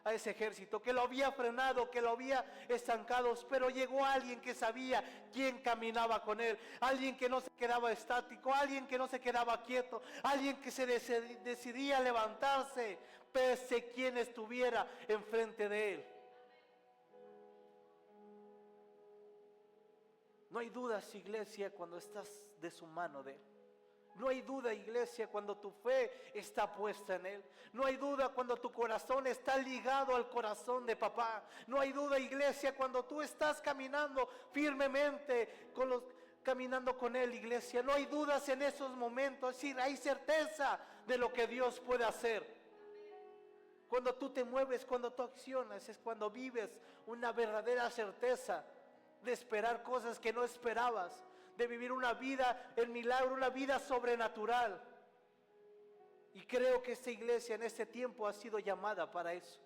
a ese ejército, que lo había frenado, que lo había estancado. Pero llegó alguien que sabía quién caminaba con él, alguien que no se quedaba estático, alguien que no se quedaba quieto, alguien que se decidía levantarse pese quien estuviera enfrente de él. No hay dudas, iglesia, cuando estás de su mano de él. No hay duda, iglesia, cuando tu fe está puesta en él. No hay duda cuando tu corazón está ligado al corazón de papá. No hay duda, iglesia, cuando tú estás caminando firmemente caminando con él, iglesia. No hay dudas en esos momentos. Es decir, hay certeza de lo que Dios puede hacer. Cuando tú te mueves, cuando tú accionas, es cuando vives una verdadera certeza de esperar cosas que no esperabas, de vivir una vida en milagro, una vida sobrenatural. Y creo que esta iglesia en este tiempo ha sido llamada para eso.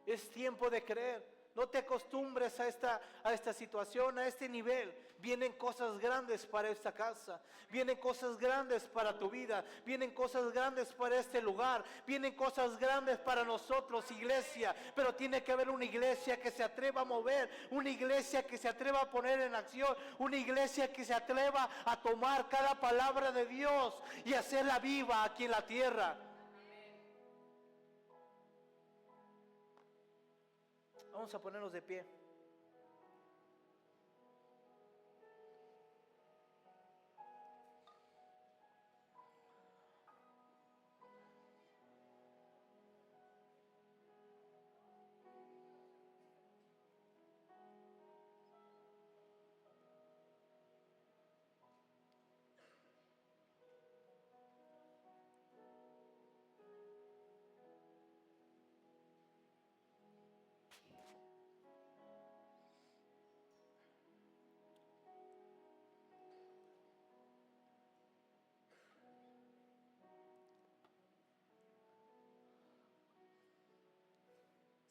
Es tiempo de creer. No te acostumbres a esta situación, a este nivel. Vienen cosas grandes para esta casa. Vienen cosas grandes para tu vida. Vienen cosas grandes para este lugar. Vienen cosas grandes para nosotros, iglesia. Pero tiene que haber una iglesia que se atreva a mover. Una iglesia que se atreva a poner en acción. Una iglesia que se atreva a tomar cada palabra de Dios y hacerla viva aquí en la tierra. Vamos a ponernos de pie.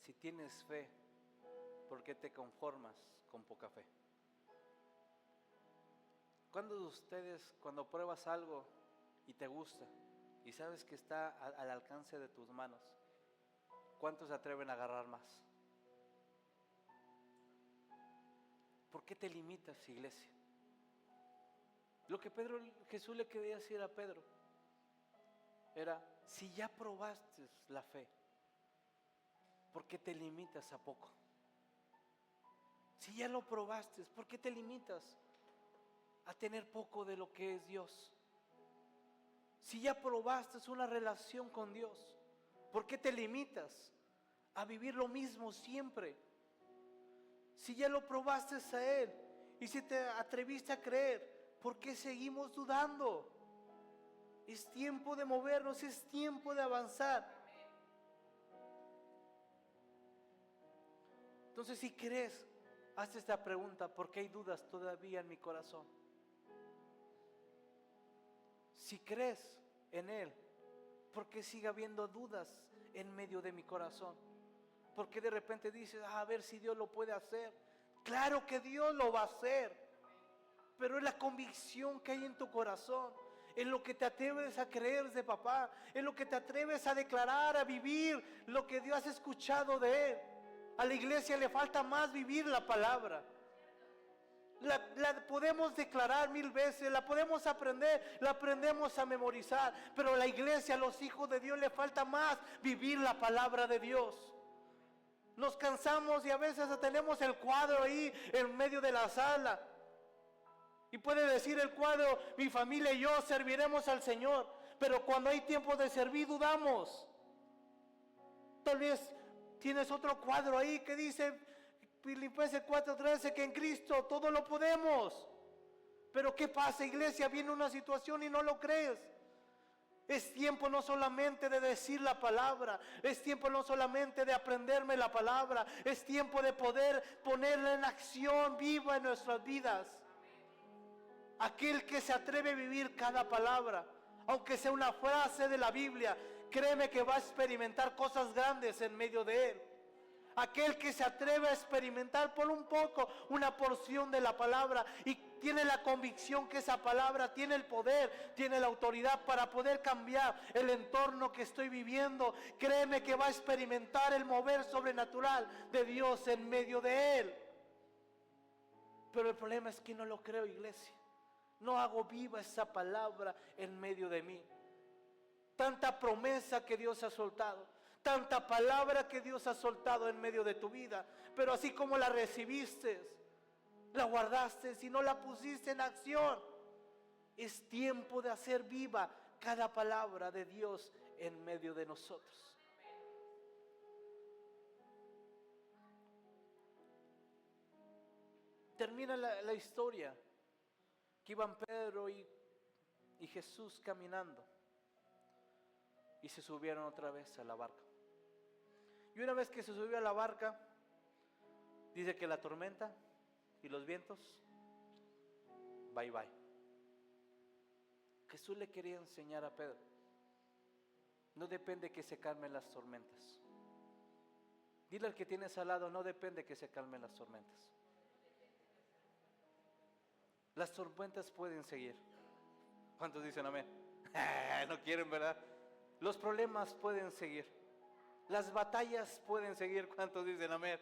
Si tienes fe, ¿por qué te conformas con poca fe? ¿Cuántos de ustedes, cuando pruebas algo y te gusta y sabes que está al alcance de tus manos, cuántos se atreven a agarrar más? ¿Por qué te limitas, iglesia? Lo que Jesús le quería decir a Pedro era: si ya probaste la fe, ¿por qué te limitas a poco? Si ya lo probaste, ¿por qué te limitas a tener poco de lo que es Dios? Si ya probaste una relación con Dios, ¿por qué te limitas a vivir lo mismo siempre? Si ya lo probaste a Él y si te atreviste a creer, ¿por qué seguimos dudando? Es tiempo de movernos, es tiempo de avanzar. Entonces, si crees, haz esta pregunta: ¿por qué hay dudas todavía en mi corazón? Si crees en Él, ¿por qué sigue habiendo dudas en medio de mi corazón? ¿Por qué de repente dices: a ver si Dios lo puede hacer? Claro que Dios lo va a hacer, pero es la convicción que hay en tu corazón, en lo que te atreves a creer de papá, en lo que te atreves a declarar, a vivir lo que Dios ha escuchado de Él. A la iglesia le falta más vivir la palabra. La podemos declarar 1000 veces, la podemos aprender, la aprendemos a memorizar, pero a la iglesia, a los hijos de Dios, le falta más vivir la palabra de Dios. Nos cansamos y a veces tenemos el cuadro ahí en medio de la sala. Y puede decir el cuadro, mi familia y yo serviremos al Señor. Pero cuando hay tiempo de servir, dudamos. Tal vez tienes otro cuadro ahí que dice, Filipenses 4:13, que en Cristo todo lo podemos. Pero ¿qué pasa, iglesia? Viene una situación y no lo crees. Es tiempo no solamente de decir la palabra, es tiempo no solamente de aprenderme la palabra, es tiempo de poder ponerla en acción viva en nuestras vidas. Aquel que se atreve a vivir cada palabra, aunque sea una frase de la Biblia, créeme que va a experimentar cosas grandes en medio de él. Aquel que se atreve a experimentar por un poco una porción de la palabra y tiene la convicción que esa palabra tiene el poder, tiene la autoridad para poder cambiar el entorno que estoy viviendo, créeme que va a experimentar el mover sobrenatural de Dios en medio de él. Pero el problema es que no lo creo, iglesia. No hago viva esa palabra en medio de mí. Tanta promesa que Dios ha soltado, tanta palabra que Dios ha soltado en medio de tu vida, pero así como la recibiste, la guardaste y no la pusiste en acción. Es tiempo de hacer viva cada palabra de Dios en medio de nosotros. Termina la historia que iban Pedro y Jesús caminando y se subieron otra vez a la barca. Y una vez que se subió a la barca, dice que la tormenta y los vientos, bye bye. Jesús le quería enseñar a Pedro, no depende que se calmen las tormentas. Dile al que tienes al lado, no depende que se calmen las tormentas. Las tormentas pueden seguir. ¿Cuántos dicen amén? No quieren, ¿verdad? Los problemas pueden seguir. Las batallas pueden seguir. ¿Cuántos dicen amén?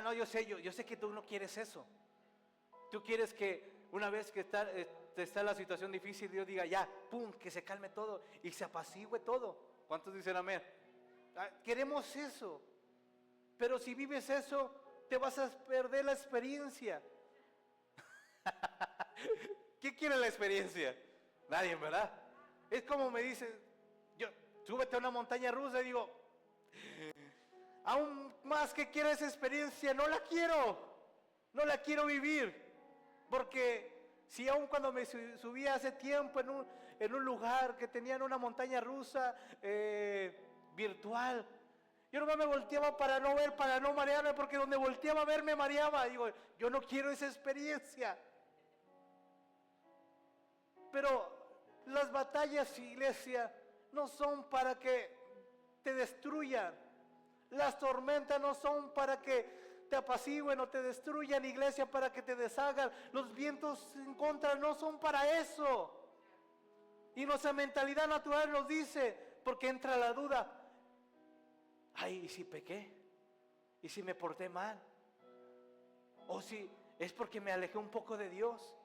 No, yo sé que tú no quieres eso. Tú quieres que una vez que está la situación difícil, Dios diga ya, pum, que se calme todo y se apacigüe todo. ¿Cuántos dicen amén? Queremos eso. Pero si vives eso, te vas a perder la experiencia. ¿Quién quiere la experiencia? Nadie, ¿verdad? Es como me dicen, yo, súbete a una montaña rusa y digo, aún más que quiero esa experiencia, no la quiero vivir. Porque si aún cuando me subí hace tiempo en un lugar que tenían una montaña rusa virtual, yo nomás me volteaba para no ver, para no marearme, porque donde volteaba a ver me mareaba. Digo, yo no quiero esa experiencia. Pero las batallas, iglesia, no son para que te destruyan. Las tormentas no son para que te apacigüen o te destruyan, iglesia, para que te deshagan. Los vientos en contra no son para eso. Y nuestra mentalidad natural nos dice, porque entra la duda, ay, ¿y si pequé? ¿Y si me porté mal? ¿O si es porque me alejé un poco de Dios?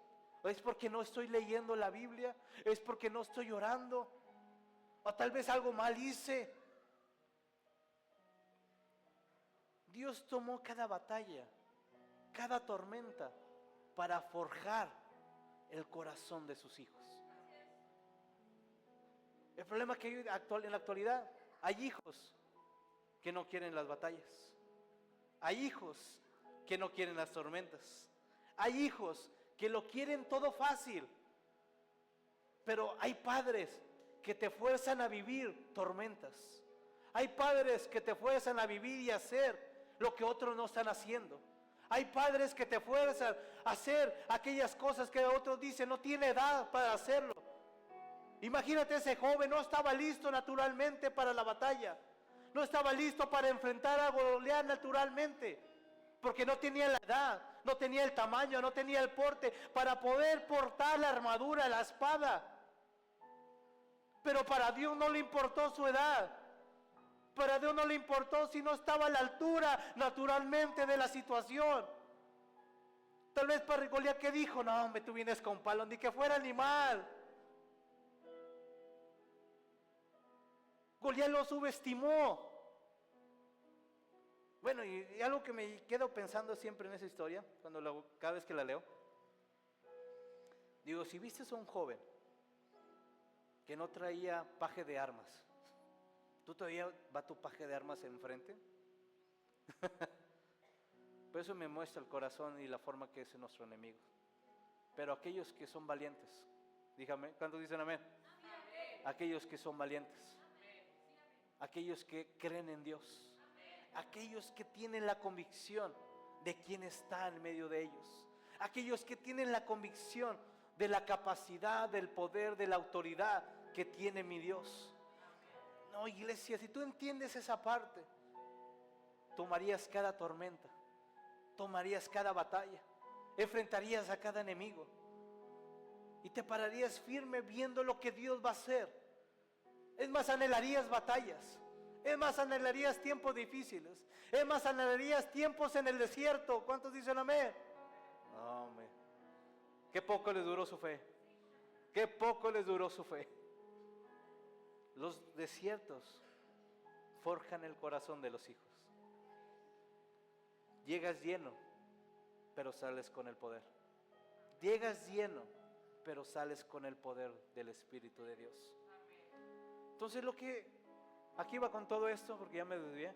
¿O es porque no estoy leyendo la Biblia? ¿Es porque no estoy orando? ¿O tal vez algo mal hice? Dios tomó cada batalla, cada tormenta, para forjar el corazón de sus hijos. El problema es que en la actualidad hay hijos que no quieren las batallas. Hay hijos que no quieren las tormentas. Hay hijos que lo quieren todo fácil. Pero hay padres que te fuerzan a vivir tormentas. Hay padres que te fuerzan a vivir y hacer lo que otros no están haciendo. Hay padres que te fuerzan a hacer aquellas cosas que otros dicen no tiene edad para hacerlo. Imagínate, ese joven no estaba listo naturalmente para la batalla. No estaba listo para enfrentar a Goliat naturalmente, porque no tenía la edad, no tenía el tamaño, no tenía el porte para poder portar la armadura, la espada. Pero para Dios no le importó su edad. Para Dios no le importó si no estaba a la altura naturalmente de la situación. Tal vez para Goliat, que dijo: no, hombre, tú vienes con palo, ni que fuera animal. Goliat lo subestimó. Bueno, y algo que me quedo pensando siempre en esa historia, cada vez que la leo, digo, si vistes a un joven que no traía paje de armas, ¿tú todavía va tu paje de armas enfrente? Por eso me muestra el corazón y la forma que es nuestro enemigo. Pero aquellos que son valientes, dígame, ¿cuántos dicen amén? Amén. Aquellos que son valientes, amén. Aquellos que creen en Dios, amén. Aquellos que tienen la convicción de quién está en medio de ellos, aquellos que tienen la convicción de la capacidad, del poder, de la autoridad que tiene mi Dios. No, iglesia, si tú entiendes esa parte, tomarías cada tormenta, tomarías cada batalla, enfrentarías a cada enemigo y te pararías firme viendo lo que Dios va a hacer. Es más, anhelarías batallas, es más, anhelarías tiempos difíciles, es más, anhelarías tiempos en el desierto. ¿Cuántos dicen amén? No, hombre, qué poco les duró su fe, qué poco les duró su fe. Los desiertos forjan el corazón de los hijos. Llegas lleno, pero sales con el poder. Llegas lleno, pero sales con el poder del Espíritu de Dios. Entonces aquí va con todo esto, porque ya me desvié.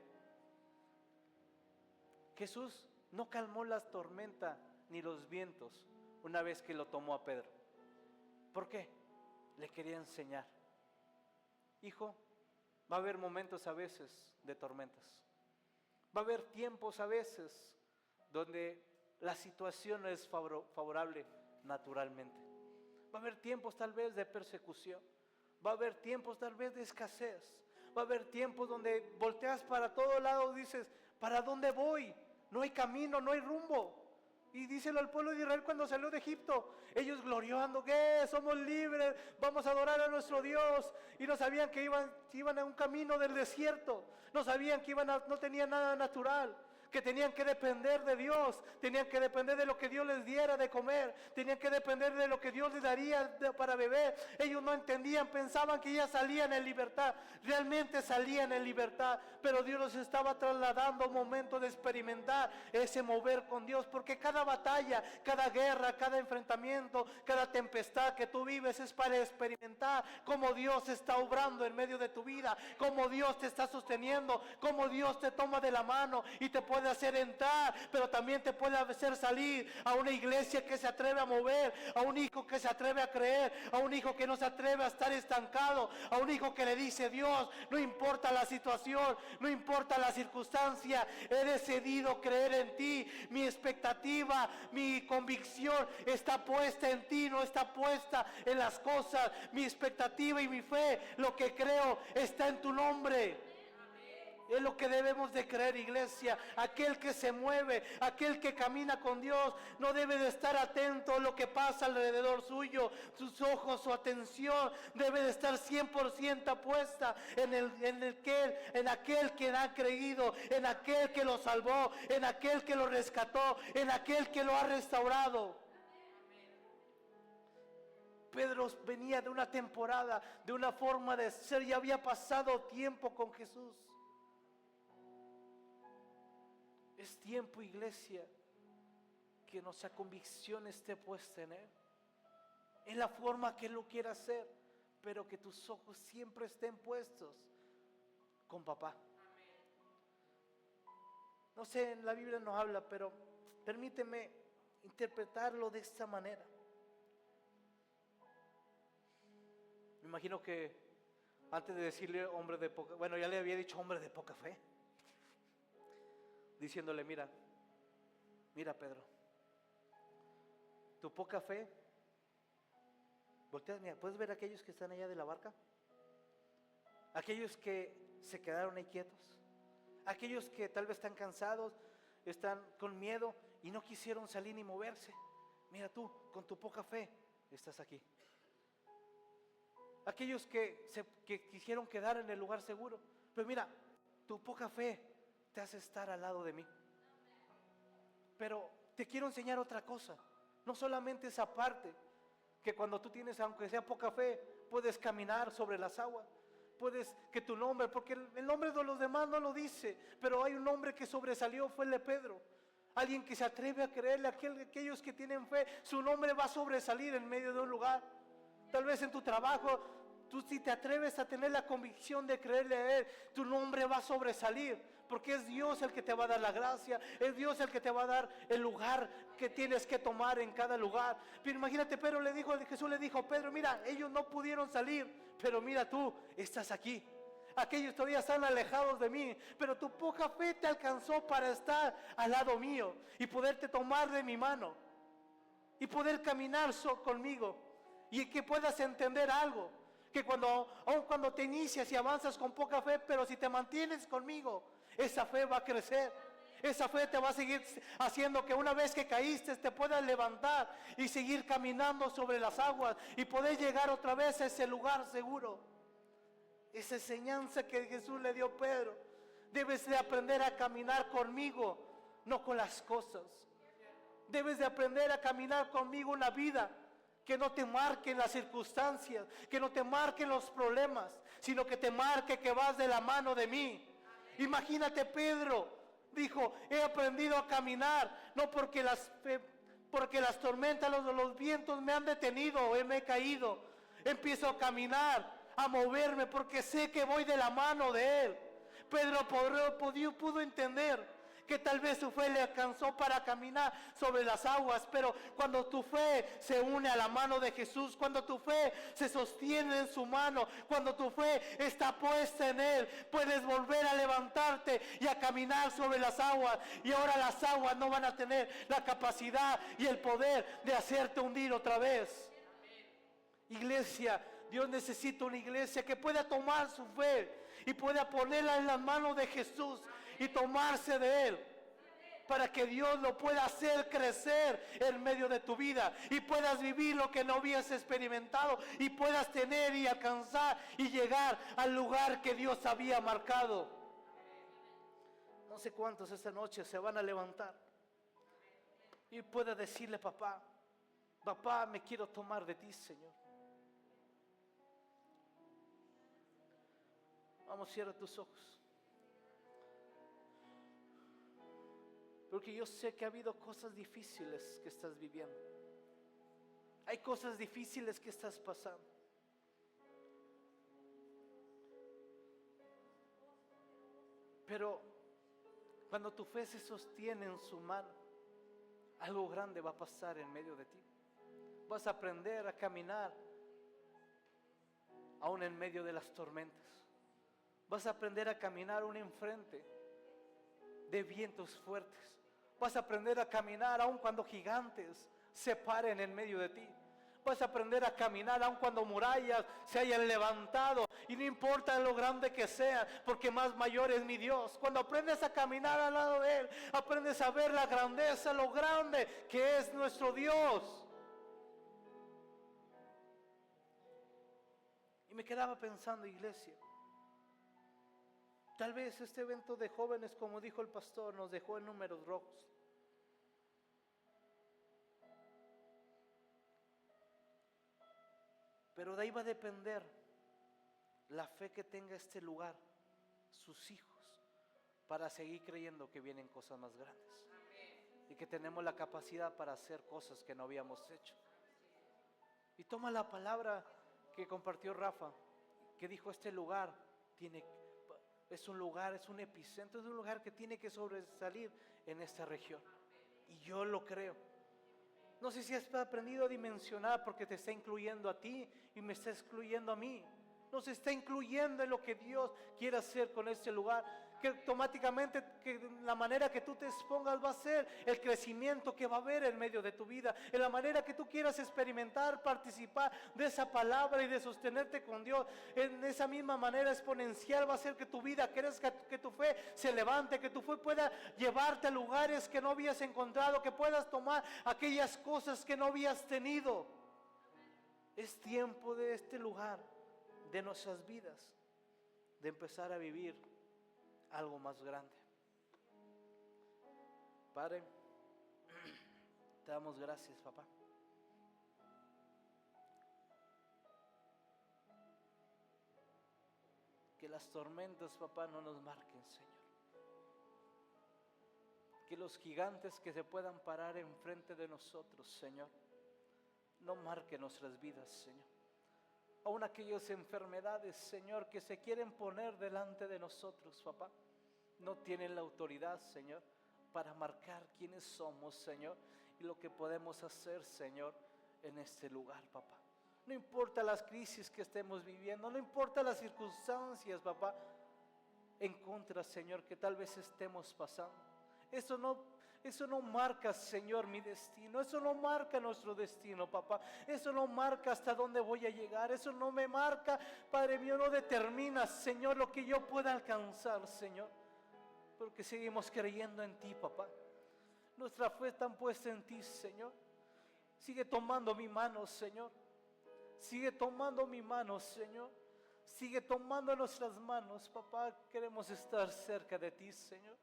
Jesús no calmó las tormentas ni los vientos una vez que lo tomó a Pedro. ¿Por qué? Le quería enseñar. Hijo, va a haber momentos a veces de tormentas. Va a haber tiempos a veces donde la situación no es favorable naturalmente. Va a haber tiempos tal vez de persecución. Va a haber tiempos tal vez de escasez. Va a haber tiempos donde volteas para todos lados y dices: ¿para dónde voy? No hay camino, no hay rumbo. Y díselo al pueblo de Israel cuando salió de Egipto, ellos gloriando: somos libres, vamos a adorar a nuestro Dios. Y no sabían que iban a un camino del desierto, no sabían que no tenían nada natural, que tenían que depender de Dios, tenían que depender de lo que Dios les diera de comer, tenían que depender de lo que Dios les daría para beber. Ellos no entendían, pensaban que ya salían en libertad, realmente salían en libertad, pero Dios los estaba trasladando a un momento de experimentar ese mover con Dios, porque cada batalla, cada guerra, cada enfrentamiento, cada tempestad que tú vives es para experimentar cómo Dios está obrando en medio de tu vida, cómo Dios te está sosteniendo, cómo Dios te toma de la mano y te puede hacer entrar, pero también te puede hacer salir a una iglesia que se atreve a mover, a un hijo que se atreve a creer, a un hijo que no se atreve a estar estancado, a un hijo que le dice: Dios, no importa la situación, no importa la circunstancia, he decidido creer en ti, mi expectativa, mi convicción está puesta en ti, no está puesta en las cosas, mi expectativa y mi fe, lo que creo está en tu nombre. Es lo que debemos de creer, iglesia. Aquel que se mueve, aquel que camina con Dios, no debe de estar atento a lo que pasa alrededor suyo. Sus ojos, su atención debe de estar 100% puesta en aquel que ha creído, en aquel que lo salvó, en aquel que lo rescató, en aquel que lo ha restaurado. Pedro venía de una temporada, de una forma de ser, ya había pasado tiempo con Jesús. Es tiempo, iglesia, que nuestra convicción esté puesta en Él, en la forma que Él lo quiera hacer, pero que tus ojos siempre estén puestos con papá. No sé, en la Biblia no habla, pero permíteme interpretarlo de esta manera. Me imagino que antes de decirle hombre de poca, bueno, ya le había dicho hombre de poca fe, diciéndole: mira Pedro, tu poca fe, voltea, mira, ¿puedes ver a aquellos que están allá de la barca? Aquellos que se quedaron ahí quietos, aquellos que tal vez están cansados, están con miedo y no quisieron salir ni moverse. Mira tú, con tu poca fe, estás aquí. Aquellos que quisieron quedar en el lugar seguro, pero mira, tu poca fe te hace estar al lado de mí. Pero te quiero enseñar otra cosa, no solamente esa parte, que cuando tú tienes, aunque sea poca fe, puedes caminar sobre las aguas, puedes que tu nombre, porque el nombre de los demás no lo dice, pero hay un nombre que sobresalió, fue el de Pedro. Alguien que se atreve a creerle, aquellos que tienen fe, su nombre va a sobresalir en medio de un lugar. Tal vez en tu trabajo, tú si te atreves a tener la convicción de creerle a Él, tu nombre va a sobresalir, porque es Dios el que te va a dar la gracia, es Dios el que te va a dar el lugar que tienes que tomar en cada lugar. Pero imagínate, Jesús le dijo, Pedro, mira, ellos no pudieron salir, pero mira tú, estás aquí. Aquellos todavía están alejados de mí, pero tu poca fe te alcanzó para estar al lado mío y poderte tomar de mi mano y poder caminar conmigo, y que puedas entender algo, que aun cuando te inicias y avanzas con poca fe, pero si te mantienes conmigo, esa fe va a crecer. Esa fe te va a seguir haciendo que una vez que caíste te puedas levantar y seguir caminando sobre las aguas y poder llegar otra vez a ese lugar seguro. Esa enseñanza que Jesús le dio a Pedro, debes de aprender a caminar conmigo, no con las cosas. Debes de aprender a caminar conmigo una vida que no te marquen las circunstancias, que no te marquen los problemas, sino que te marque que vas de la mano de mí. Imagínate, Pedro dijo, he aprendido a caminar, no porque las tormentas, los vientos me han detenido o me he caído. Empiezo a caminar, a moverme, porque sé que voy de la mano de Él. Pedro pudo entender que tal vez su fe le alcanzó para caminar sobre las aguas, pero cuando tu fe se une a la mano de Jesús, cuando tu fe se sostiene en su mano, cuando tu fe está puesta en Él, puedes volver a levantarte y a caminar sobre las aguas, y ahora las aguas no van a tener la capacidad y el poder de hacerte hundir otra vez. Iglesia, Dios necesita una iglesia que pueda tomar su fe y pueda ponerla en las manos de Jesús y tomarse de Él, para que Dios lo pueda hacer crecer en medio de tu vida y puedas vivir lo que no habías experimentado y puedas tener y alcanzar y llegar al lugar que Dios había marcado. No sé cuántos esta noche se van a levantar y pueda decirle, papá, me quiero tomar de ti, Señor. Vamos, cierra tus ojos. Porque yo sé que ha habido cosas difíciles que estás viviendo. Hay cosas difíciles que estás pasando. Pero cuando tu fe se sostiene en su mano, algo grande va a pasar en medio de ti. Vas a aprender a caminar aún en medio de las tormentas. Vas a aprender a caminar aún enfrente de vientos fuertes. Vas a aprender a caminar aun cuando gigantes se paren en medio de ti. Vas a aprender a caminar aun cuando murallas se hayan levantado, y no importa lo grande que sea, porque más mayor es mi Dios. Cuando aprendes a caminar al lado de Él, aprendes a ver la grandeza, lo grande que es nuestro Dios. Y me quedaba pensando, iglesia, tal vez este evento de jóvenes, como dijo el pastor, nos dejó en números rojos. Pero de ahí va a depender la fe que tenga este lugar, sus hijos, para seguir creyendo que vienen cosas más grandes. Y que tenemos la capacidad para hacer cosas que no habíamos hecho. Y toma la palabra que compartió Rafa, que dijo, este lugar es un lugar, es un epicentro, es un lugar que tiene que sobresalir en esta región. Y yo lo creo. No sé si has aprendido a dimensionar, porque te está incluyendo a ti y me está excluyendo a mí. Nos está incluyendo en lo que Dios quiere hacer con este lugar. que automáticamente que la manera que tú te expongas va a ser el crecimiento que va a haber en medio de tu vida, en la manera que tú quieras experimentar, participar de esa palabra y de sostenerte con Dios, en esa misma manera exponencial va a ser que tu vida crezca, que tu fe se levante, que tu fe pueda llevarte a lugares que no habías encontrado, que puedas tomar aquellas cosas que no habías tenido. Es tiempo de este lugar, de nuestras vidas, de empezar a vivir algo más grande. Padre, te damos gracias, papá. Que las tormentas, papá, no nos marquen, Señor. Que los gigantes que se puedan parar enfrente de nosotros, Señor, no marquen nuestras vidas, Señor. Aún aquellas enfermedades, Señor, que se quieren poner delante de nosotros, papá, no tienen la autoridad, Señor, para marcar quiénes somos, Señor, y lo que podemos hacer, Señor, en este lugar, papá. No importa las crisis que estemos viviendo, no importa las circunstancias, papá, en contra, Señor, que tal vez estemos pasando. Eso no marca, Señor, mi destino. Eso no marca nuestro destino, papá. Eso no marca hasta dónde voy a llegar. Eso no me marca, Padre mío, no determina, Señor, lo que yo pueda alcanzar, Señor. Porque seguimos creyendo en ti, papá. Nuestra fe está puesta en ti, Señor. Sigue tomando mi mano, Señor. Sigue tomando mi mano, Señor. Sigue tomando nuestras manos, papá. Queremos estar cerca de ti, Señor.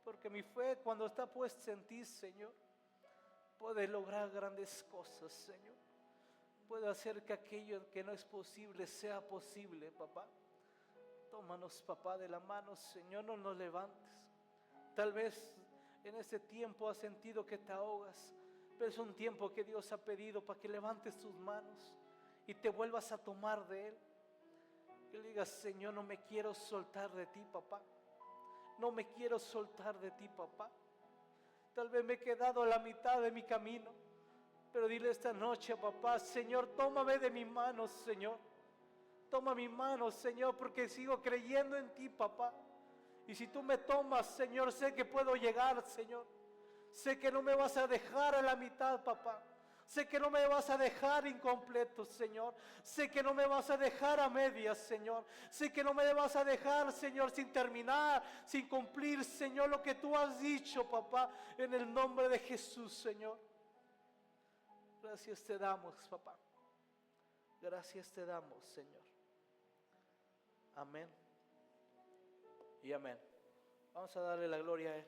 Porque mi fe, cuando está puesta en ti, Señor, puede lograr grandes cosas, Señor. Puede hacer que aquello que no es posible sea posible, papá. Tómanos, papá, de la mano, Señor, no nos levantes. Tal vez en este tiempo has sentido que te ahogas, pero es un tiempo que Dios ha pedido para que levantes tus manos y te vuelvas a tomar de Él. Que le digas, Señor, no me quiero soltar de ti, papá. No me quiero soltar de ti, papá. Tal vez me he quedado a la mitad de mi camino, pero dile esta noche, papá, Señor, tómame de mi mano, Señor. Toma mi mano, Señor, porque sigo creyendo en ti, papá. Y si tú me tomas, Señor, sé que puedo llegar, Señor. Sé que no me vas a dejar a la mitad, papá. Sé que no me vas a dejar incompleto, Señor. Sé que no me vas a dejar a medias, Señor. Sé que no me vas a dejar, Señor, sin terminar, sin cumplir, Señor, lo que tú has dicho, papá, en el nombre de Jesús, Señor. Gracias te damos, papá. Gracias te damos, Señor. Amén y amén. Vamos a darle la gloria a Él.